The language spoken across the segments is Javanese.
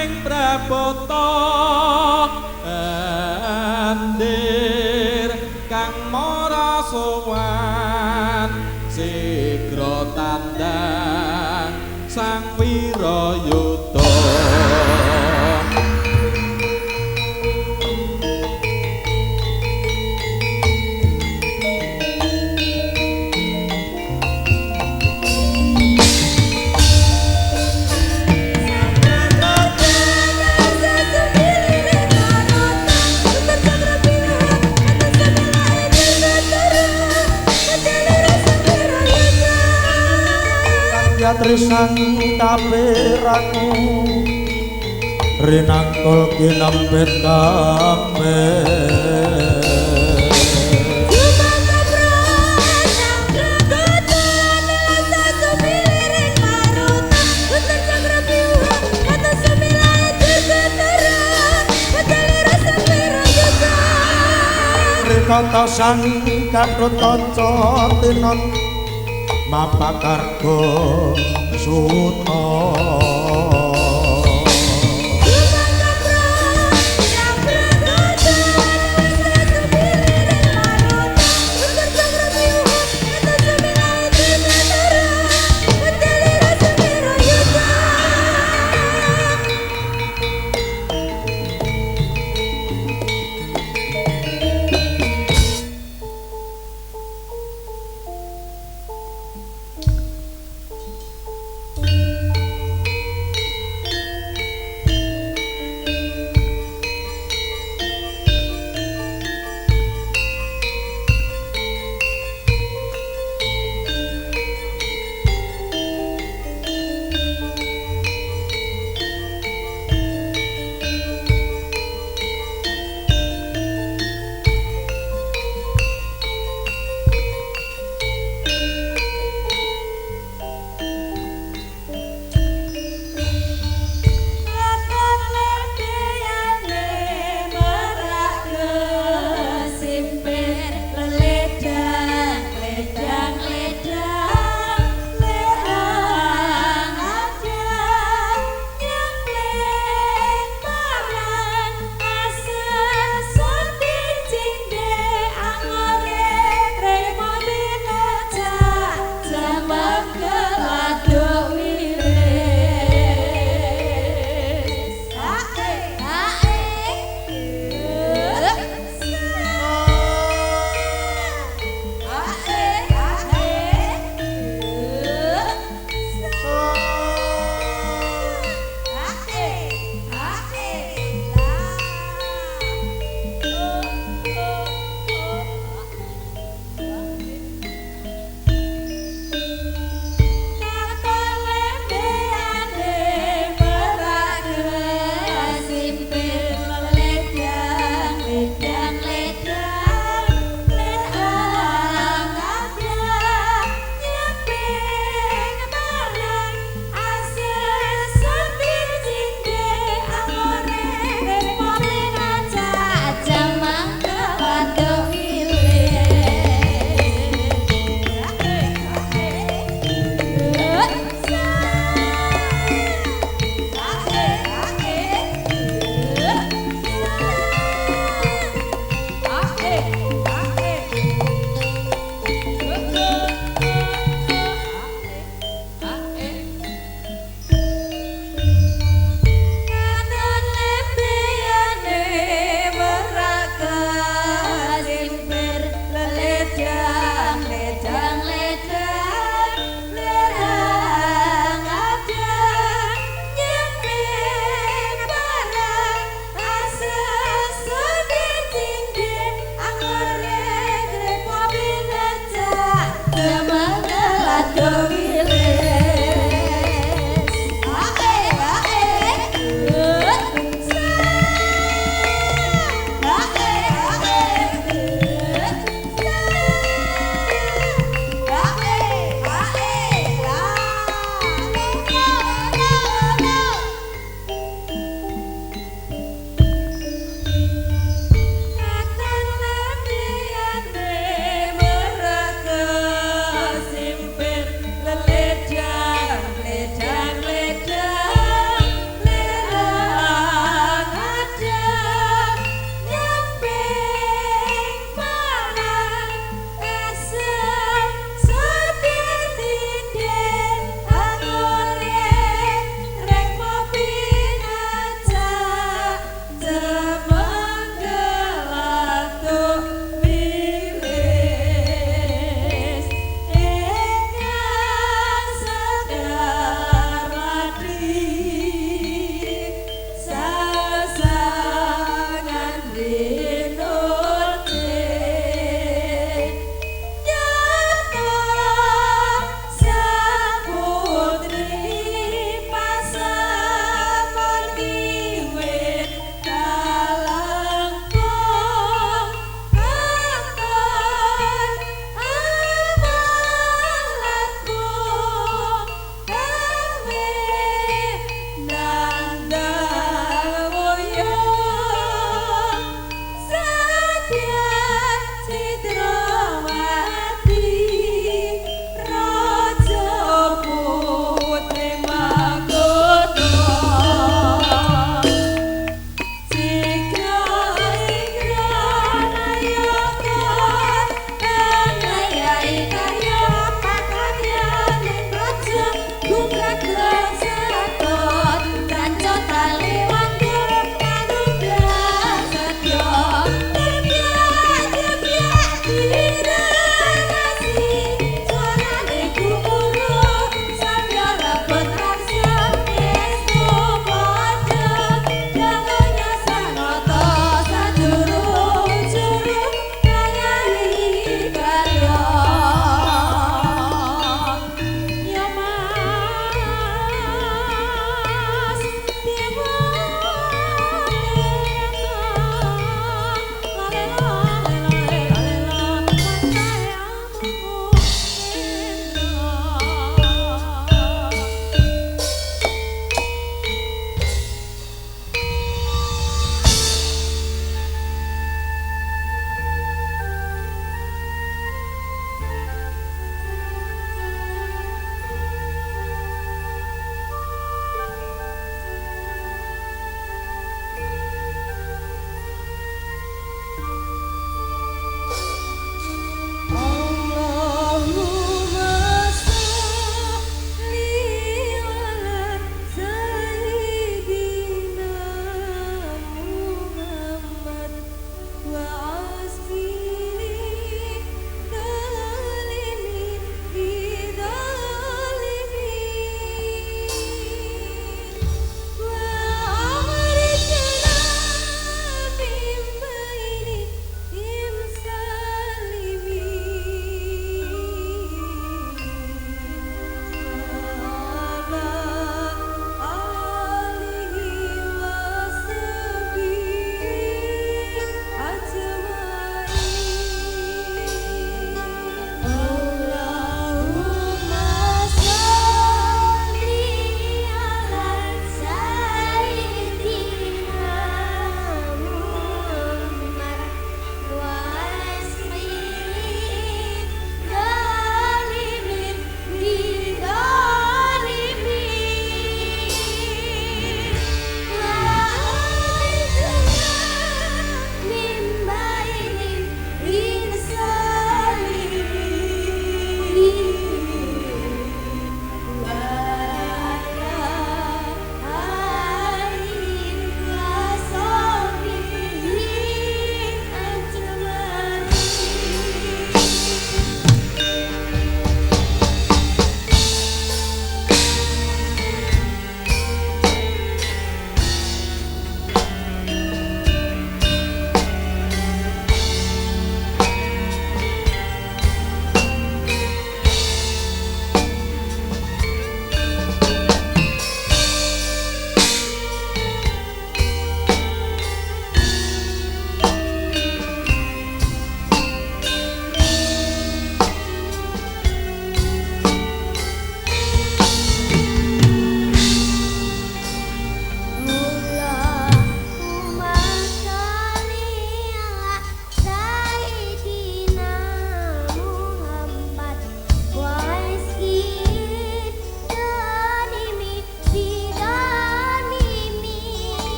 ing prabota andir kang mara sowan sigra tandang sang wirayuda trisang tapiraku rinangkul kinempit kabeh Rikata sang Gatot Kaca tinon mapakarga suta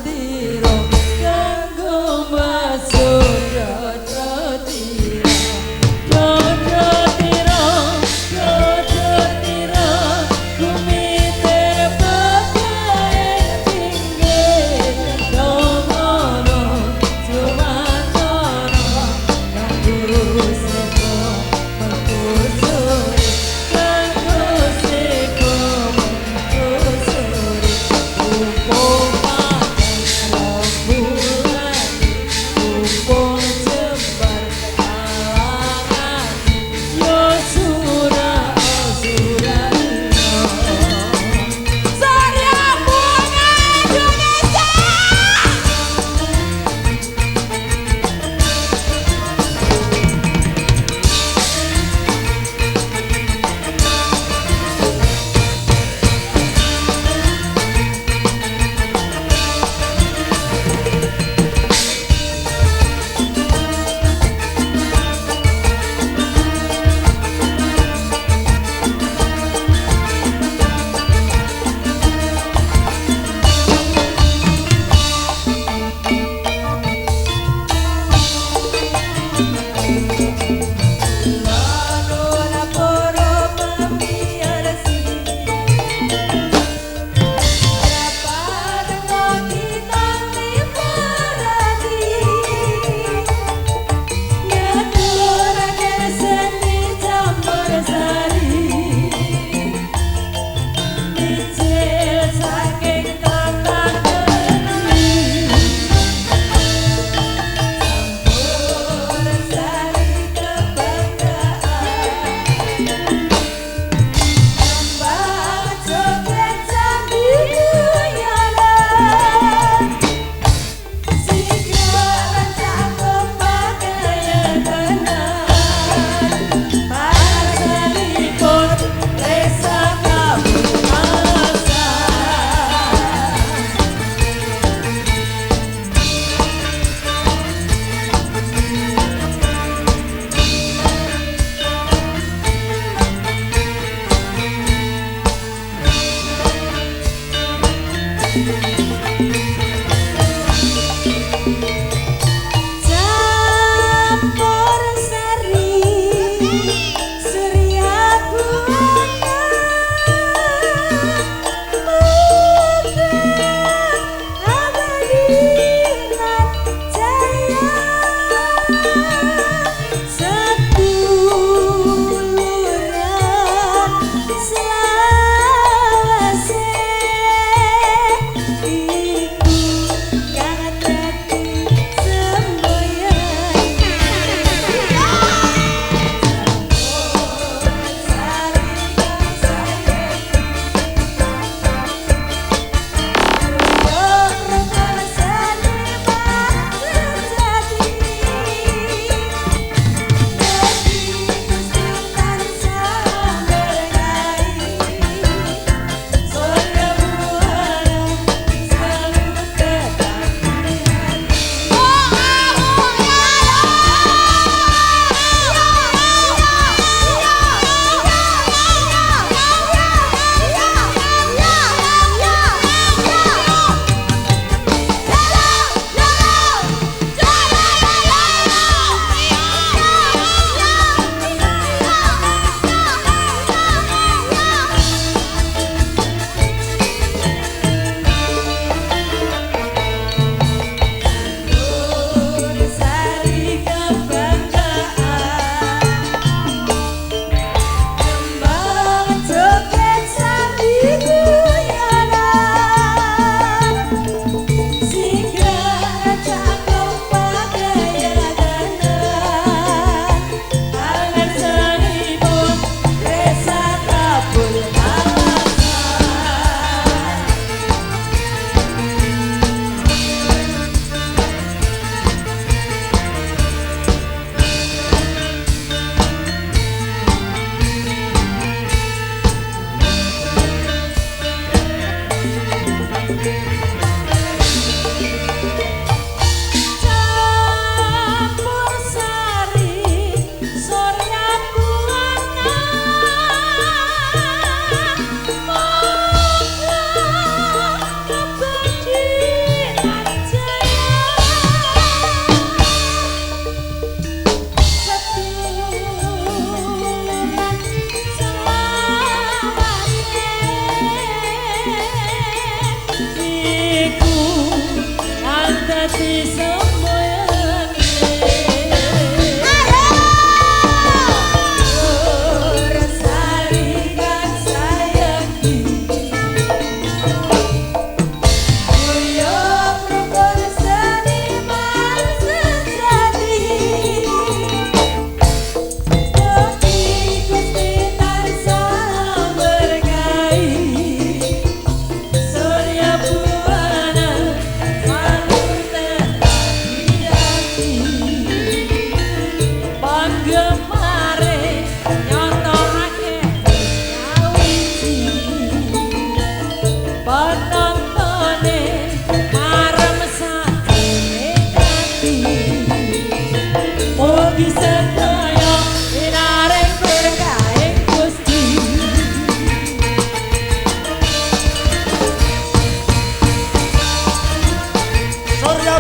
tiro kanggo masuk jojo tiro jojo tiro jojo tiro kumiter pagawe pinggir domono cuma tono kanggo seko mengkusuri kanggo seko mengkusuri upama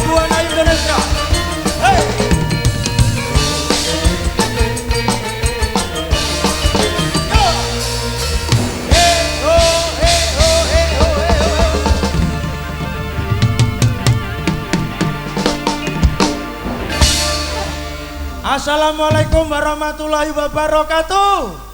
Buana Indonesia. Hey. Assalamualaikum warahmatullahi wabarakatuh.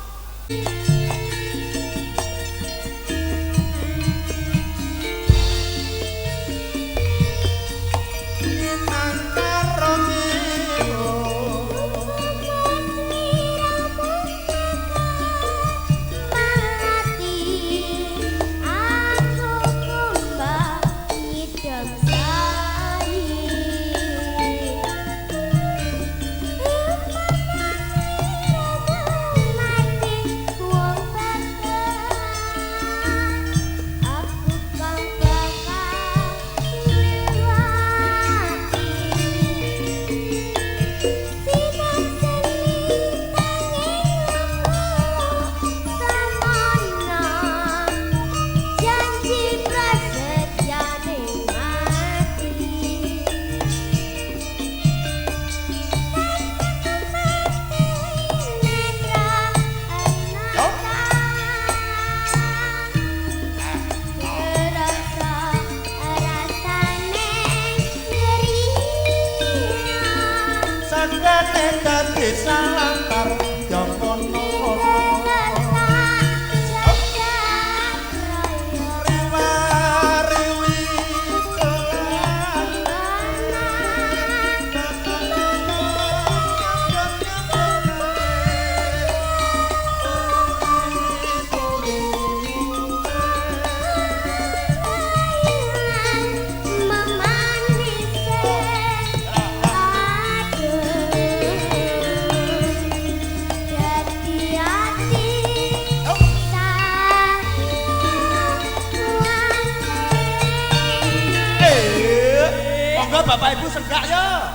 Bapak Ibu senggak ya.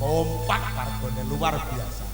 Kompak pargone luar biasa.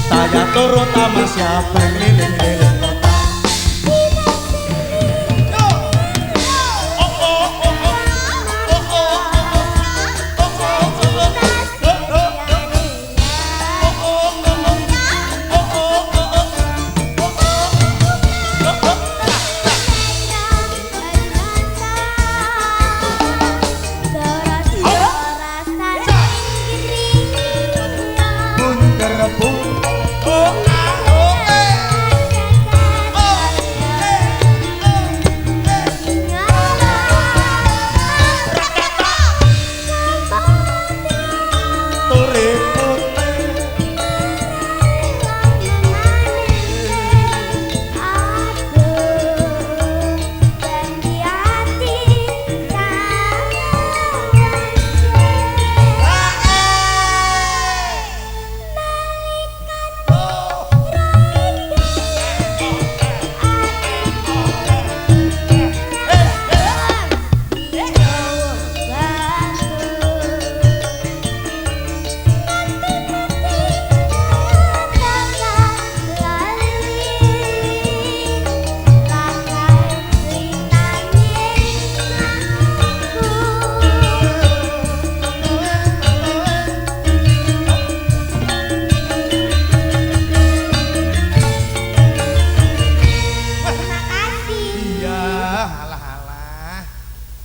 Saya turut sama siapa keliling-keliling kota.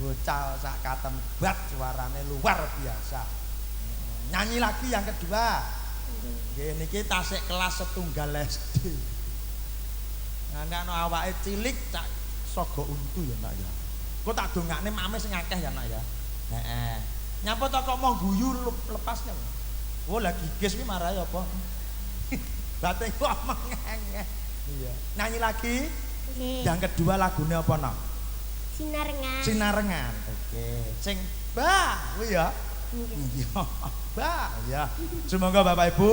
bocah sak katembat suarane luar biasa. Nyanyi lagi yang kedua. Nggih niki tasik kelas setunggal SD. Nek ana awake cilik cak sogo untu ya Nak ya. Kok tak dongakne mame sing akeh ya Nak ya. Heeh. Nyapa to kok mau guyu lepasnya. Oh lagi gis kuwi marahi apa? Batin kok mengengeh. Iya. Nyanyi lagi. Nggih. Yang kedua lagunya apa Nak? Sinarengan. Sinarengan. Oke. Sing Bah, kuwi ya. Iya. Bah, ya. Semoga Bapak Ibu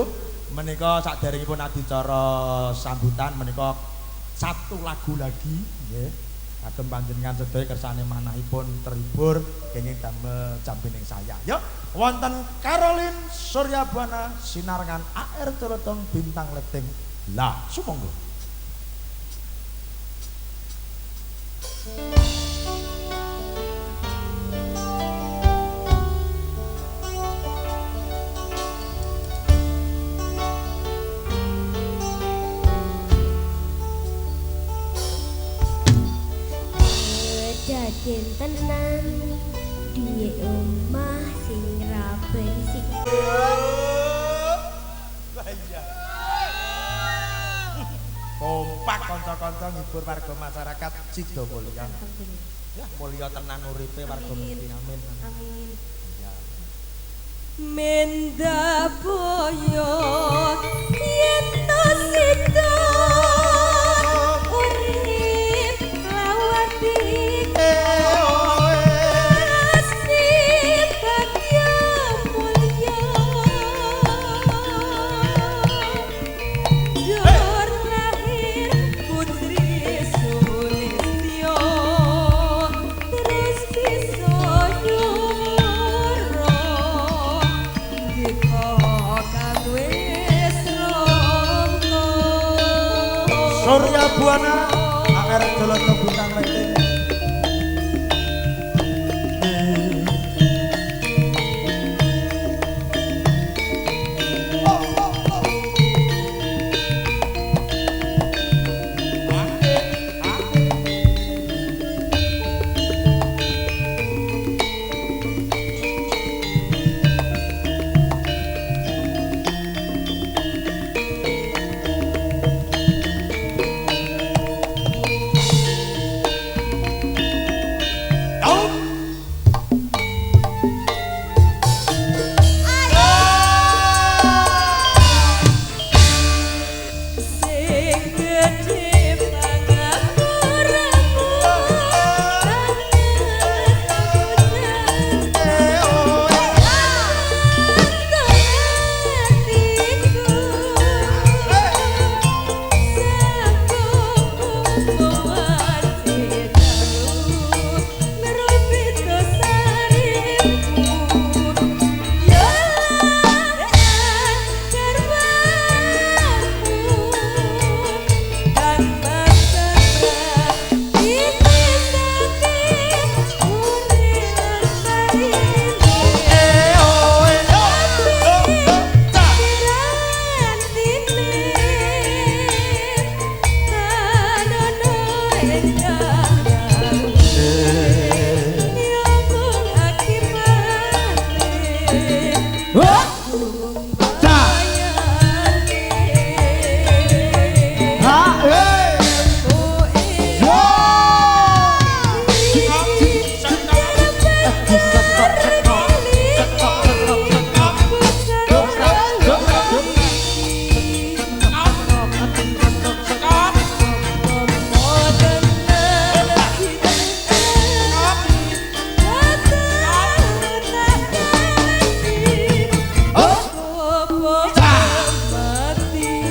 menika saderengipun adicara sambutan menika satu lagu lagi nggih. Kagem panjenengan sedaya kersane manahipun terhibur kenging damel jambening saya. Yuk, wonten Caroline Suryabana Sinarengan AR Celotong Bintang Leting. Lah, sumangga. Daden tenan duwe omah sing raben sing Iya. Kompak kanca-kanca ngibur warga masyarakat Sidomulya. Ya mulya tenan uripe warga Mesti. Amin. amin. Ya. Menda boyo yen to sida urip lawati nasib bagya mulya jor lahir putri Sulistyo terus bisa nyuwara Surya Buana AR Celotong Bintang Leting.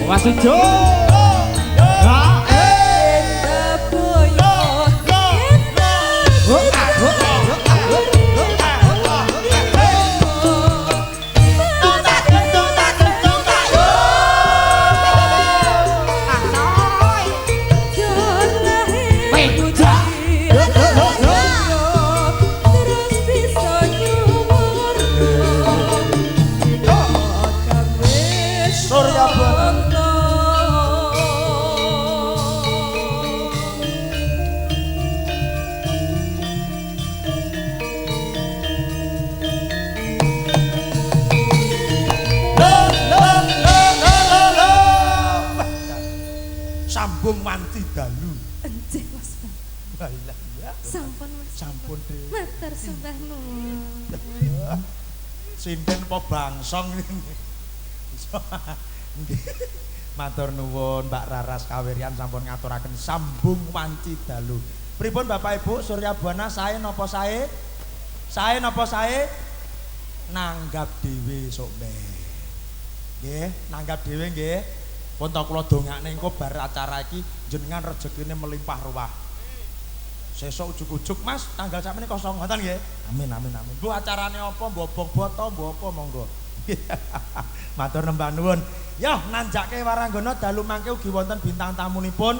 Wasijo. Surya Buana sambung wanci dalu. Enjih Mas Bang. Baiklah ya. Sampun Mas. Sampun deh. Matur sembah nuwun. Sinden apa bangsong ini. Matur nuwun Mbak Raras Kawiryan sampun ngaturaken sambung wanci dalu. Pripun Bapak Ibu Surya Buana sae napa sae? Sae napa sae? Nanggap dhewe sok mbeh. Nggih, nanggap dhewe nggih. Pun ta kula dongakne engko bar acara iki jenengan rejekine melimpah ruah. Sesuk ujug-ujug Mas, tanggal sakmene kosong ngoten nggih. Amin amin amin. Bu acarane apa? Mbok boto, mbok apa monggo. Matur nembah nuwun. Ya nanjake waranggana dalu mangke ugi wonten bintang tamunipun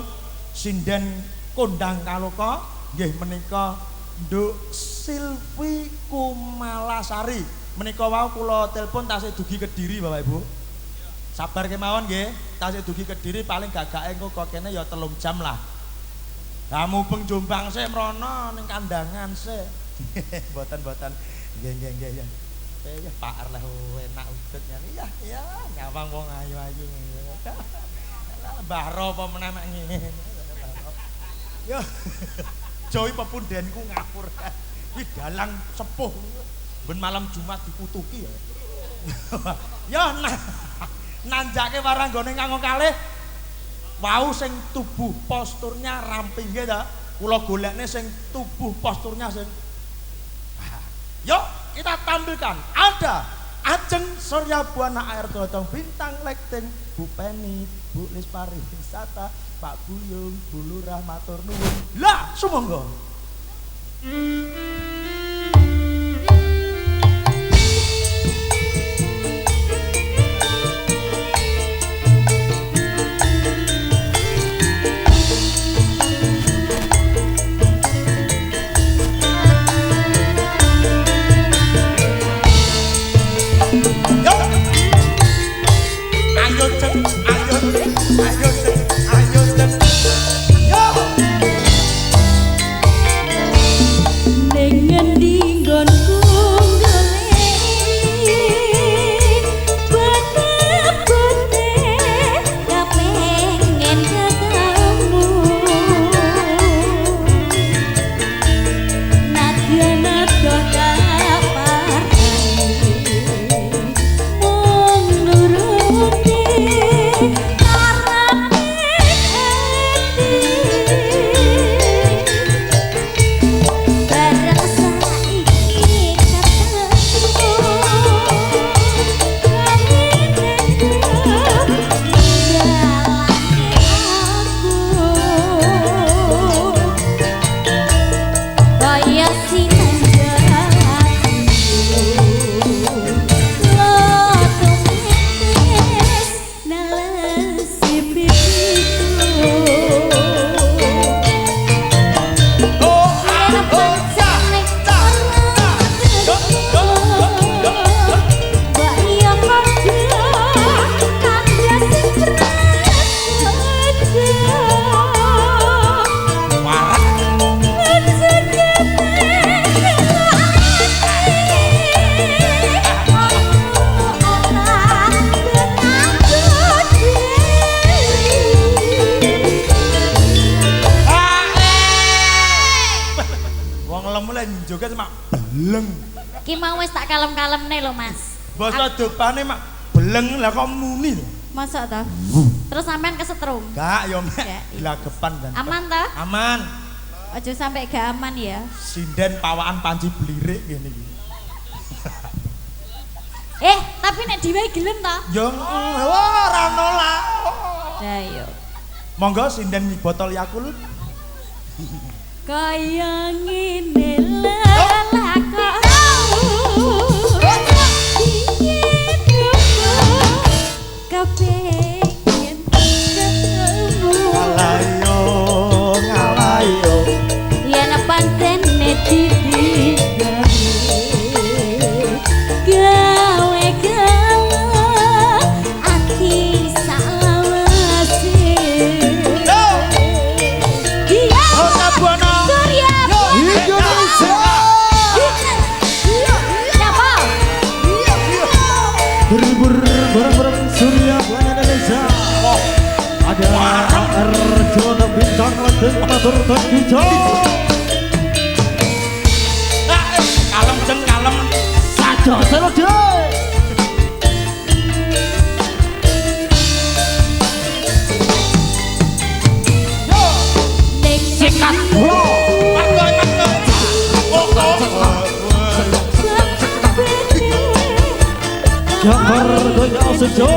Sinden Kondang Kaloka nggih menika Nduk Silvi Kumalasari. Menika wau kula telepon tasih dugi Kediri Bapak Ibu. Sabar kemawon nggih, tasih dugi Kediri paling gagake engko kok kene ya 3 jam lah. Lah mubeng Jombang sik mrono ning kandangan sik. Mboten-mboten. Nggih. Ya Pak Arleh enak udut nyani. Ya nyawang wong ayu-ayu. Mbah Ro apa meneh mek ngene. Yo. Jowi pepundenku ngapur. Kuwi dalang sepuh. Ben malam Jumat dikutuki ya. Ya nanjake waranggane kanggo kalih wau sing tubuh posturnya ramping nggih ta. Kula golekne sing tubuh posturnya sing yuk kita tampilkan ada Ajeng Surya Buana Air Godong Bintang Lekting Bu Peni Bu Lis Pariwisata Pak Buyung Bu Lurah matur nuwun. Lah sumangga. joget mak beleng. Ki mau wis tak kalem-kalemne lho, Mas. Basa dopane mak beleng lah kok muni lho. Masa ta? Terus sampean kesetrum. Gak yo mek dilagepan kan. Aman ta? Aman. Aja sampai gak aman ya. Sinden pawaan panci blirik ngene iki. Tapi nek diwehi gelem ta? Yo ora nolak. Lah yo. Monggo sinden botol Yakult. Kaya ngene lelakon kepengin ketemu ngalayo yen pancen titik gawe gawe ati salawase Raden matur tangkijo. Kalem jeng kalem. Saja selodhe. Sikat kula. Gambar donya sejo.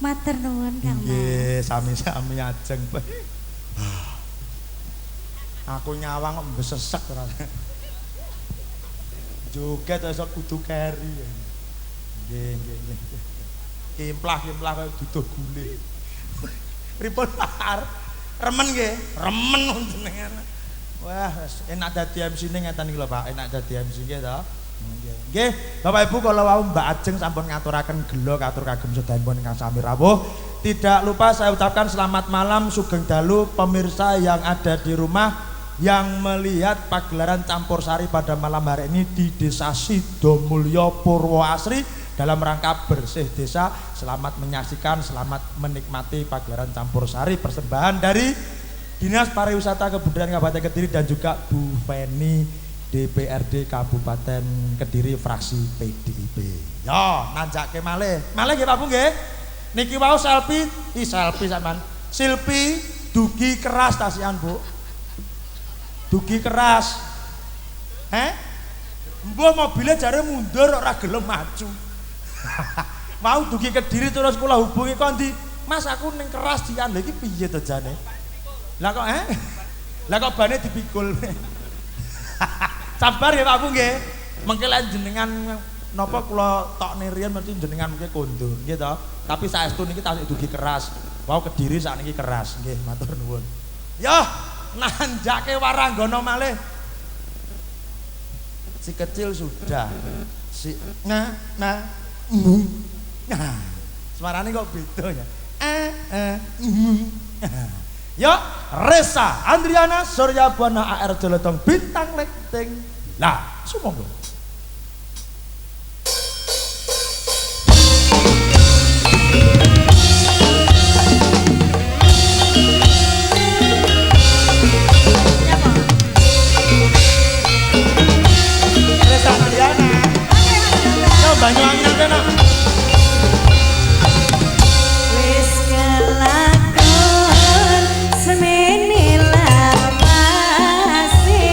Matur nuwun Kang. Nggih, sami-sami ajeng. Aku nyawang kok mbesesek ora. Joget iso kudu keri. Nggih. Kimplah-kimplah kaya duduh gule. Pripun Pak? Remen nggih, remen jenengan. Wah, enak dadi MC-ne ngeten iki lho Pak, enak dadi MC nggih to. Nggih, Bapak Ibu kalau wau Mbak Ajeng sampun ngaturaken gelo katur kagem sedayanipun ingkang sami rawuh. Tidak lupa saya ucapkan selamat malam sugeng dalu pemirsa yang ada di rumah yang melihat pagelaran campur sari pada malam hari ini di Desa Sidomulyo Purwoasri dalam rangka bersih desa. Selamat menyaksikan, selamat menikmati pagelaran campur sari persembahan dari Dinas Pariwisata Kebudayaan Kabupaten Kediri dan juga Bu Feni DPRD Kabupaten Kediri fraksi PDIP. Yo, nanjake malih nggih Pak Bu nggih. Niki wau selfie sampean. Selfie dugi keras tasian Bu. Dugi keras. Mbah mobilnya jare mundur ora gelem maju. Mau dugi Kediri terus kula hubungi kok ndi? Mas aku ning keras dian lha iki piye to jane? Lah kok Lah kok bane dipikul. Sabar ya Pak Bu nggih. Mengke lan jenengan napa kula tokne riyen mesti jenengan mengke kondur nggih to. Tapi saestu niki tasik dugi keras. Wau Kediri sakniki keras nggih, matur nuwun. Yah, nanjake Waranggana malih. Si kecil sudah. Si suarane kok beda ya. Ya, Resa Andriana Suryabana AR Joletong Bintang Lekting. Lah, sumangga. Resa Andriana. Yo Banyuwangi kena. Wis kelakon semene lawase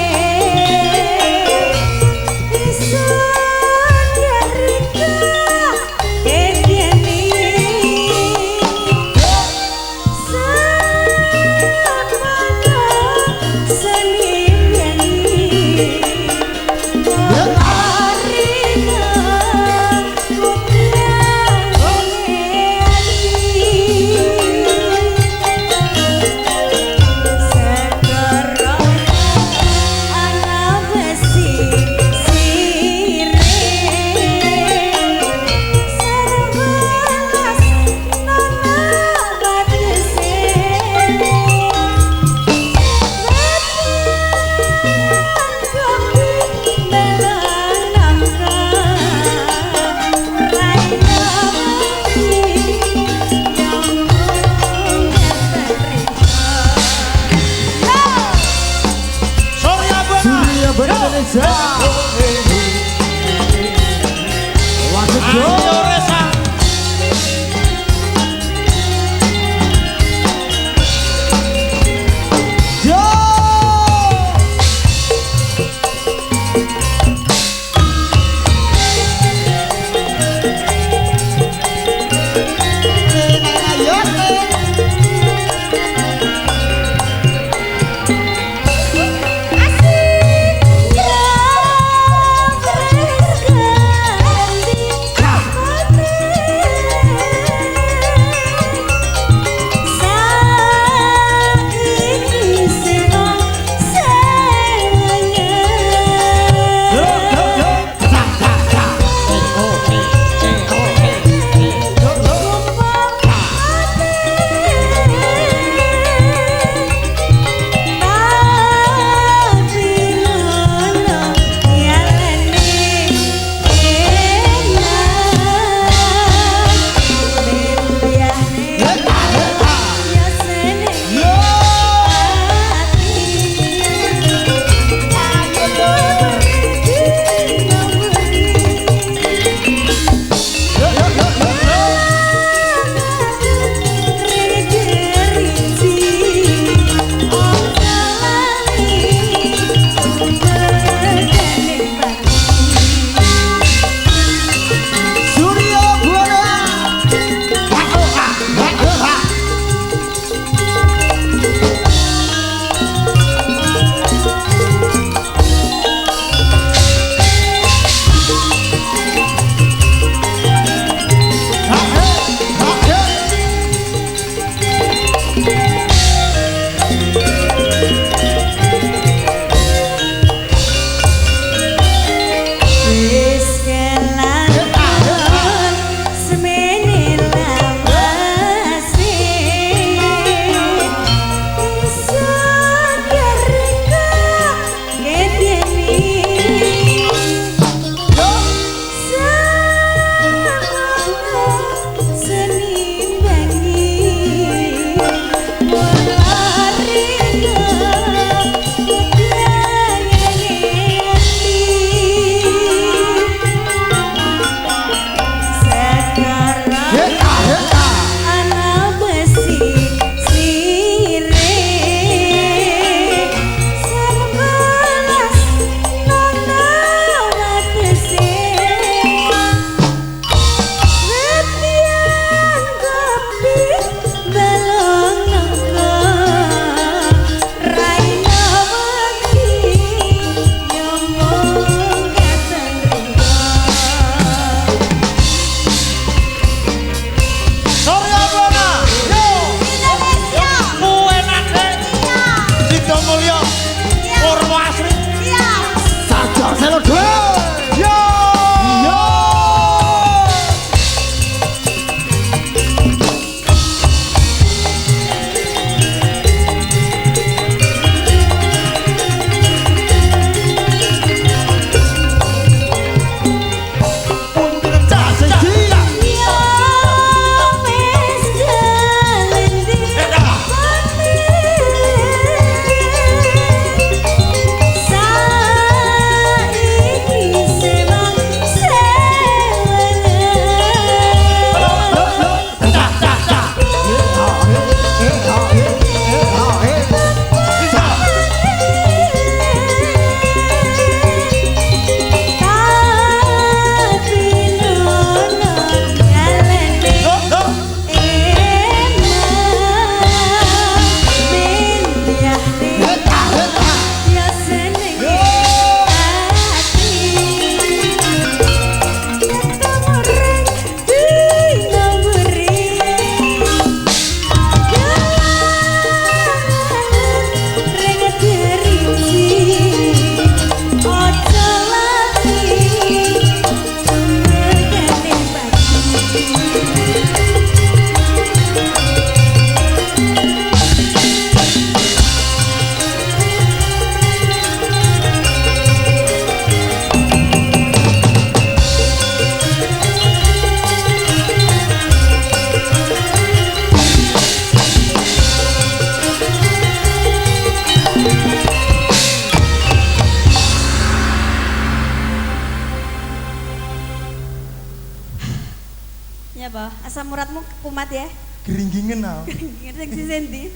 Ya, Pak. Asam uratmu kumat ya. Geringgingen aku. Sing sisendi.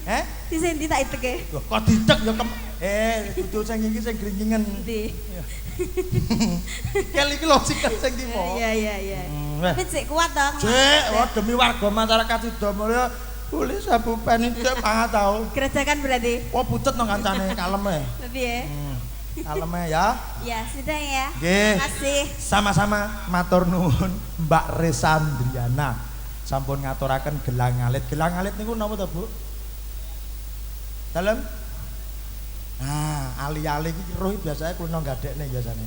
Sisendi tak iteke. Loh, kok ditek ya kudu sing iki sing geringgingen. Ndi? Kel iki logik sing iki po. Iya. Tapi sik kuat to. Cek, demi warga masyarakat Sidomulya boleh sabupen iki banget tau. Gerajakan berarti. Oh pucet nang kancane kalem e. Lebih ya. Kalem ya. Ya, sudah ya. Nggih. Makasih. Sama-sama matur nuwun Mbak Resandriana. Sampun ngaturaken gelang alit. Gelang alit niku napa to, Bu? Dalem? Nah, ali-ali iki roh biasanya kuno gadekne biasane.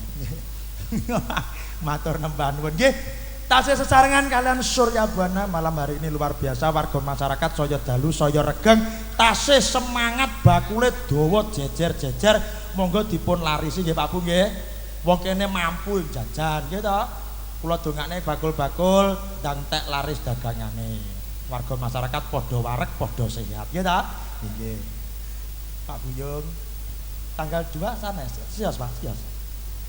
Matur nembah nuwun. Nggih. Tasih sesarengan kalian Surya Buana malam hari ini luar biasa, warga masyarakat saya dalu saya regeng tasih semangat bakule dawa jejer-jejer monggo dipun larisi nggih Pak Bu nggih. Wong kene mampu jajan nggih to. Kula dongakne bakul-bakul dan tek laris dagangane. Warga masyarakat padha wareg padha sehat nggih to. Nggih. Pak Buyung tanggal 2 sanes sios Pak sios.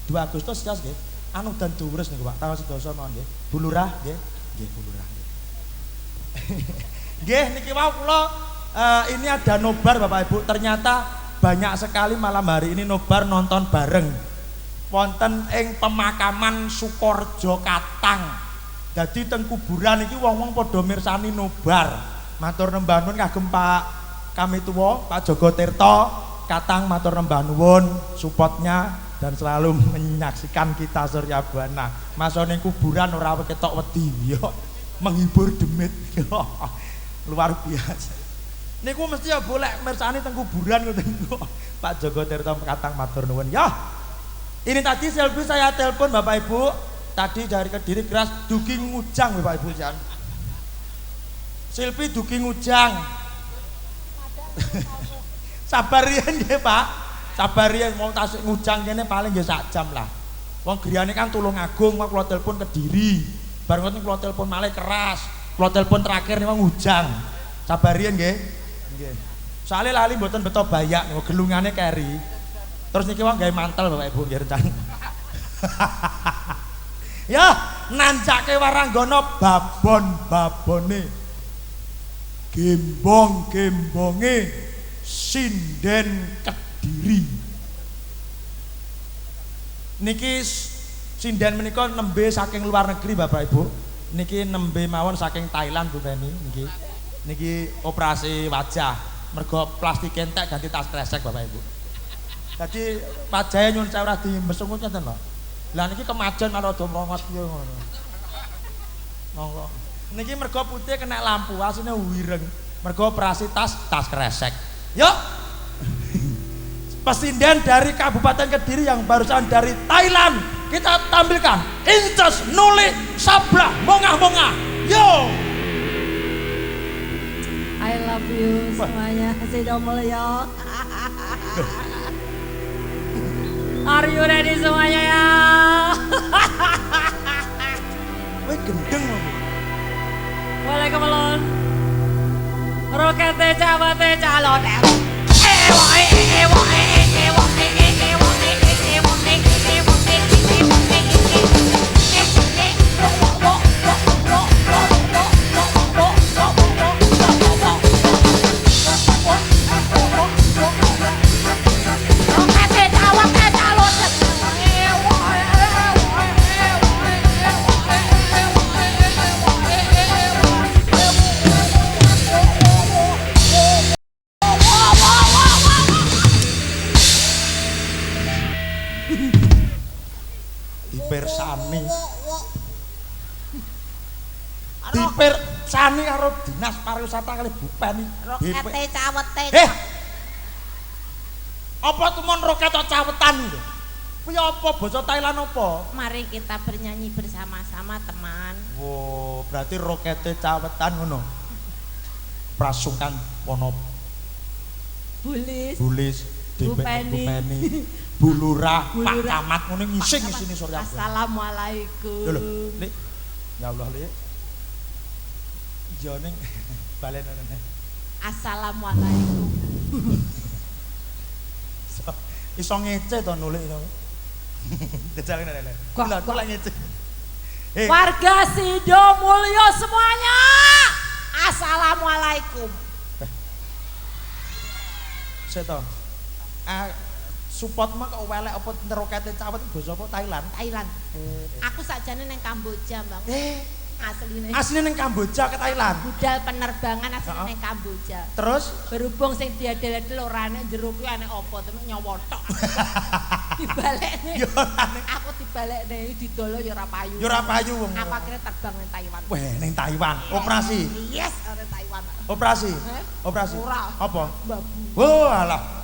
2 Agustus sios nggih. Anu dan Duwres niku Pak, tanggal 11 mawon nggih. Bu Lurah nggih. Nggih Bu Lurah nggih. Nggih niki wau kula ini ada nobar Bapak Ibu. Ternyata banyak sekali malam hari ini nobar nonton bareng. Wonten ing pemakaman Sukorejo Katang. Dadi teng kuburan iki wong-wong padha mirsani nobar. Matur nembah nuwun kagem Pak Kami Tuwa, Pak Joko Tirta, Katang matur nembah nuwun supportnya dan selalu menyaksikan kita Surya Buana. Masuk ning kuburan ora ketok wedi yo. Menghibur demit. Luar biasa. Niku mesti ya boleh mirsani teng kuburan niku. Pak Joko Tirta Katang matur nuwun. Ya. Ini tadi selfie saya telepon Bapak Ibu. Tadi dari Kediri keras Duki Ngujang Bapak Ibu jan. Selfie Duki Ngujang. Sabar riyen nggih Pak. Sabar ya mau tasik ngujang kene paling nggih sak jam lah. Wong griyane kan Tulungagung, mak kula telepon Kediri. Bar ngoten kula telepon malih keras. Kula telepon terakhir niku ngujang. Sabar ya nggih. Nggih. Soale lali mboten beto bayak niku gelungane keri. Terus niki wong gawe mantel Bapak Ibu nggih rencana. Ya, nanjake waranggana babon-babone. Gembong-gembonge sinden Kediri. Niki sinden menika nembe saking luar negeri Bapak Ibu. Niki nembe mawon saking Thailand Bu Penny niki. Niki operasi wajah. Mergo plastik entek ganti tas kresek Bapak Ibu. Jadi wajahnya nyun saya ora dimesungkut ngeten lho. Lah niki kemajan malah do mrongot yo ngono. Monggo. Niki mergo putih kena lampu asine wireng. Mergo operasi tas kresek. Yuk. Pesinden dari Kabupaten Kediri yang barusan dari Thailand kita tampilkan Incas Nuli Sabra Monga-monga. Yo. I love you semuanya. Sidomulya. Are you ready semuanya ya? Wih gendeng lho. Boleh kemelon. Rokete cawate calon. Dipersani karo Dinas Pariwisata kali Bu Penny. Rokete cawete. Apa tumon roket atau cawetan lho? Kuwi apa basa Thailand apa? Mari kita bernyanyi bersama-sama teman. Wow, berarti rokete cawetan ngono. Prasungkan Wono Bulis Bu Penny. Bu Lurah, Pak Camat ngono ngising isine Surya. Assalamualaikum. Lho, Lik. Ya Allah, Lik. Iya ning balenane. Assalamualaikum. Iso ngece to nulik to. Jajal ngene lho. Kula ngece. Warga Sido Mulyo semuanya. Assalamualaikum. Seto. Support mah kok welek apa nerokete cawet basa apa Thailand? Thailand. Aku sakjane nang Kamboja, Bang. Asline. Asline ning Kamboja ke Thailand. Budal penerbangan asline nang Kamboja. Terus Berhubung sing diadel-adel ora nek jero kuwi ane apa temen nyowotok. Dibalekne. yo ane Aku dibalekne didolo ya ora payu. yo ora payu wong. Aku akhirnya terbang nang Taiwan. Weh ning Taiwan, operasi. Yes, ora Taiwan. Operasi. Heh? Operasi. Ora. Apa? Babu. Oh alah.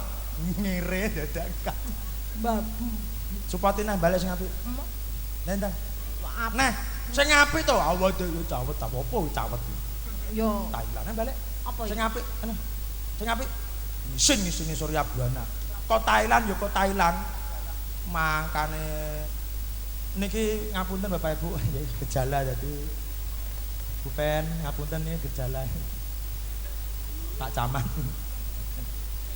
Ngire dadakan. Babu. Supati nah balik sing apik. Nentang. Maaf. Nah, sing apik to awet yo cawet apa cawet. Yo, Thailand balik. apa Sing iki? apik, sing apik. Ngisin Surya Buana. Kok Thailand yo kok Thailand. Mangkane niki ngapunten Bapak Ibu, gejala dadi Bu Pen ngapunten niki gejala. Pak Camat.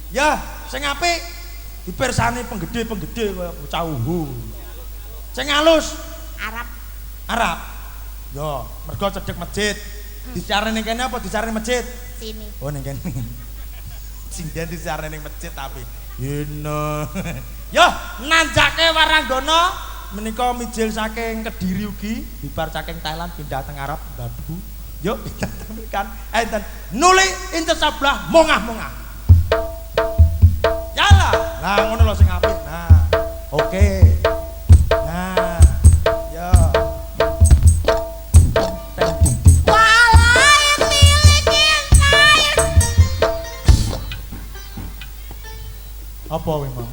Ya, sing apik dipirsani penggede kaya bocah uhu. Sing halus Arab Yo, mergo cedhek masjid. Disiarne ning kene apa disiarne masjid? sini. Oh ning kene. Sing den disiarne ning masjid tapi. Ino. Yo, nanjake Waranggana menika mijil saking Kediri ugi, bibar saking Thailand pindah teng Arab babu. Yo, kan enten nuli intes sablah mongah-mongah. Yalah. Nah, ngono lho sing apik. Nah, oke. Nah, yo. Walai milikin saya. Apa kuwi mau?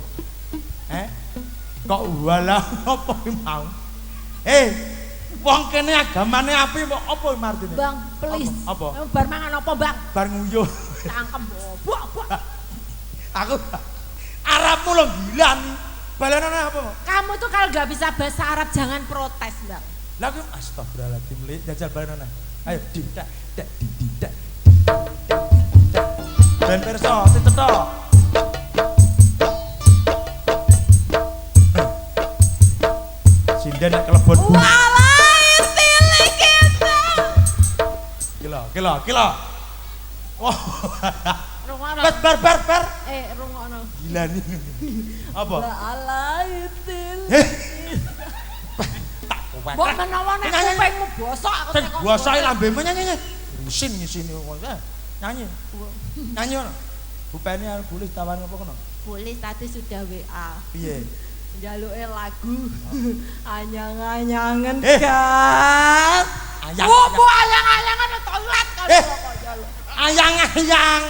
Kok walah apa kuwi mau? Wong kene agamane apik kok apa kuwi artine? Bang, please. Apa? Bar mangan apa, Bang? Bar nguyuh. Cangkem bobok. Aku Arabmu lo gila nih. Balanane apa? Kamu tuh kalau nggak bisa bahasa Arab jangan protes, Bang. Lah aku astagfirullahaladzim li jajal balanane. Ayo dindak dak dindak. Ben perso dicetok. Sinden nek kelebon. Walai milikin Kilo. Wah. Rungokno. Bar. Rungokno. Gila nih. Apa? Alaitil. Tak kuwek. Mbok menawa nek kupingmu bosok aku Sing tekon. guasai lambemu nyanyi. Rusin ngisini kok. Nyanyi. Nyanyi ono. Bupene arep boleh tawan apa kono? Boleh tadi sudah WA. Piye? Jaluke lagu anyang-anyangen Eh. gas. Ayang. Bu ayang-ayangan nang toilet kalau Eh. kok jaluk. Ayang.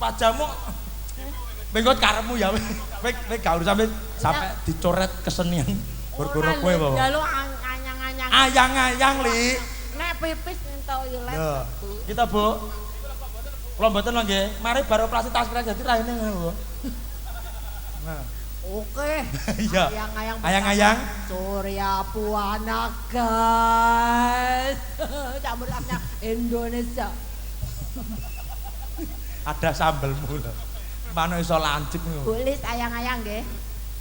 Pajamu bengkot karepmu ya. Kowe gak urus sampe dicoret kesenian. Goro-goro kowe apa? Jaluk anyang-anyang. Ayang li. Nek pipis nang toilet. Yo. Kita, Bu. Kula mboten lho nggih. Mari bar operasi tas kira dadi raine ngono, Bu. Nah, Oke. iya. Ayang-ayang. Ayang-ayang. Surya Buana gas. Campur asnya. Indonesia. Ada sambelmu lho. Mano iso lancip ngono. Boleh ayang-ayang nggih.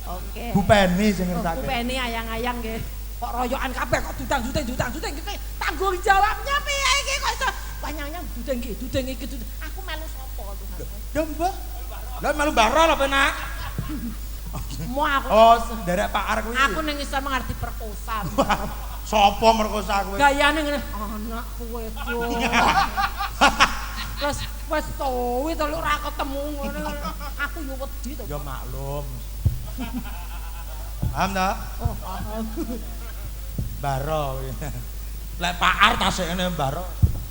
Oke. Bu Penny sing Bu ngertake. Penny ayang-ayang nggih. Kok royokan kabeh kok dudang-duding iki tanggung jawabnya piye iki kok iso panjangnya duding iki. Aku melu sapa Tuhan. Ya Mbah. Lah malu baro lho penak. Mau aku. Oh, derek Pak Ar kuwi. Aku ning iso mengerti perkosa. Sopo merkosa kowe? Gayane ngene, anak kowe tuh. Terus wis tuwi to ora ketemu ngono. Aku yo wedi to. Ya maklum. Paham ta? Oh, paham. Baro. Lek Pak Ar tasekne baro.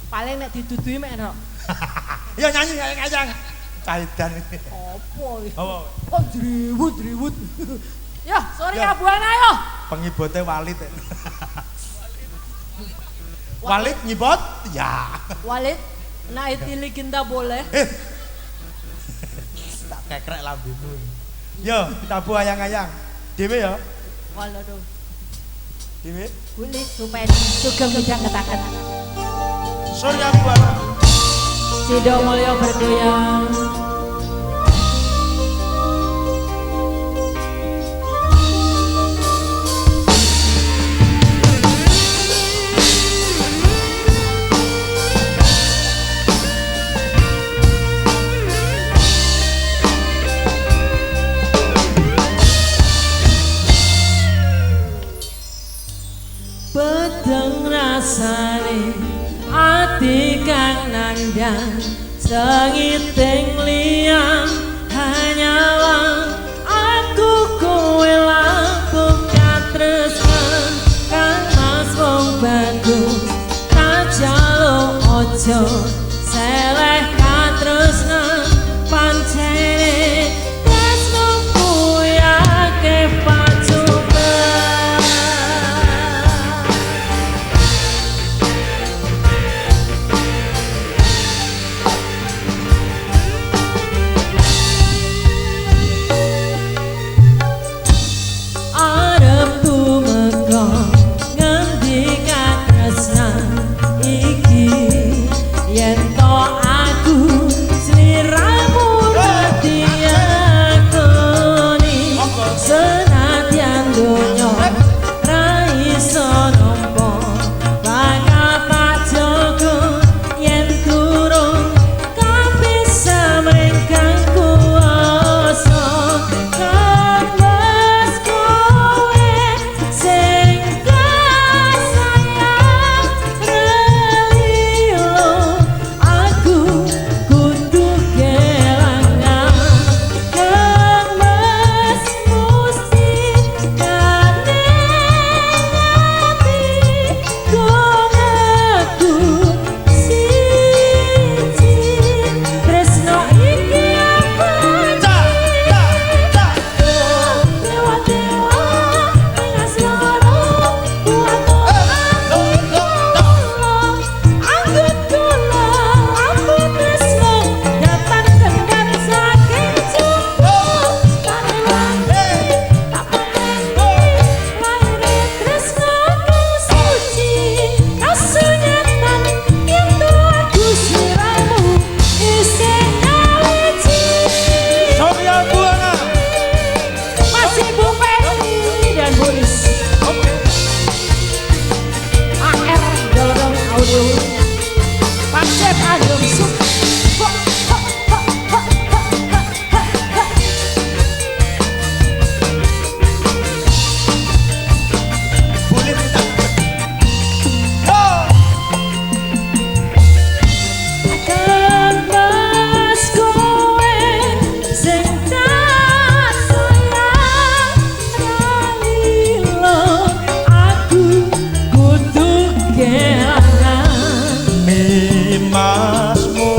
Paling nek didudui mek nek. Ya nyanyi ayang-ayang. Kaidan iki. Apa iki? Apa? Kok driwut. Ya, sorry Ya. ya Buana yo. Pengibote Walid. Walid nyibot? Ya. Walid, naitili kinta boleh. Tak kekrek lambemu. Yo, tabu ayang-ayang. Dhewe ya. Walau dong. Dhewe. Boleh supaya sugeng bidang ketakan. Surya Buana. Sido Mulyo bergoyang. kandang sengiting liang hanyalah aku kowe lampu katresnan kang mas wong bagus tak jaluk ojo seleh katresnan pancene tresnoku yake pacoba. Arep tumeka ngendi katresnan iki yen to aku sliramu diakoni senadyan donya ra iso nampa bakal tak jaga yen turun kabisa mrengkang kuasa kang wis kowe sing sayang relio aku kudu kelangan kang wis musti kane ngati kong aku siji tresno iki apa dewa-dewa ngas loro buat anggut kula ampun tresno datang dengan saking cukup karelangi tak pateni lahir tresno kang suci kasunyatan yen aku sliramu isih kawiji. Surya Buana. Masih Bu Penny dan Boris. AR Dorong Audio. Pasir Adem Suk. Boleh minta. Oh. Kang mas kowe sing tak sayang ralilo aku kudu kelangan Masmu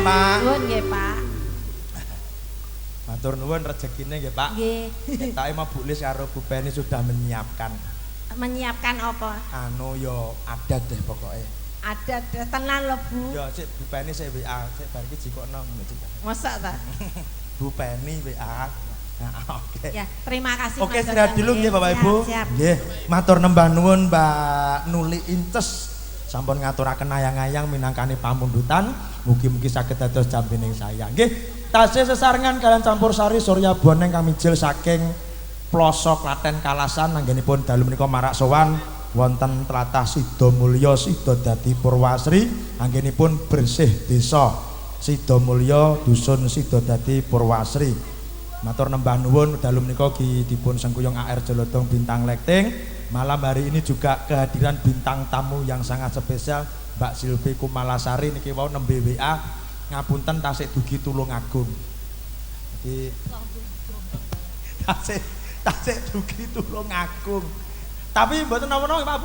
Pak. Nuwun nggih, Pak. Matur nuwun rezekine nggih, Pak. Nggih. Ketake mah Bu Lis karo Bu Penny sudah menyiapkan Menyiapkan apa? anu yo adat deh pokoknya. Ada tenan lho, Bu. Yo cek Bu Penny sik WA, cek bar iki jikono ngono cek. Masa ta? Bu Penny WA. Nah, oke. Ya, terima kasih. Oke, Mas istirahat Dadang. dulu nggih Bapak Ibu. Siap. Nggih, matur nembah nuwun Mbak Nuli Intes. Sampun ngaturaken ayang-ayang minangkani pamundutan. Mugi-mugi saged dados jambening saya. Nggih, tasih sesarengan kalian campur sari Surya Boneng kami jil saking Ploso Klaten Kalasan anggenipun dalu menika marak sowan wonten tlatah Sidomulya Sidodadi Purwasri anggenipun bersih desa Sidomulya dusun Sidodadi Purwasri. Matur nembah nuwun dalu menika dipun sengkuyung AR Jolodong Bintang Lekting. Malam hari ini juga kehadiran bintang tamu yang sangat spesial Mbak Silvi Kumalasari niki wau nembe WA ngapunten tasik dugi Tulungagung. Jadi tasik dugi Tulungagung. Tapi mboten napa-napa Pak Bu.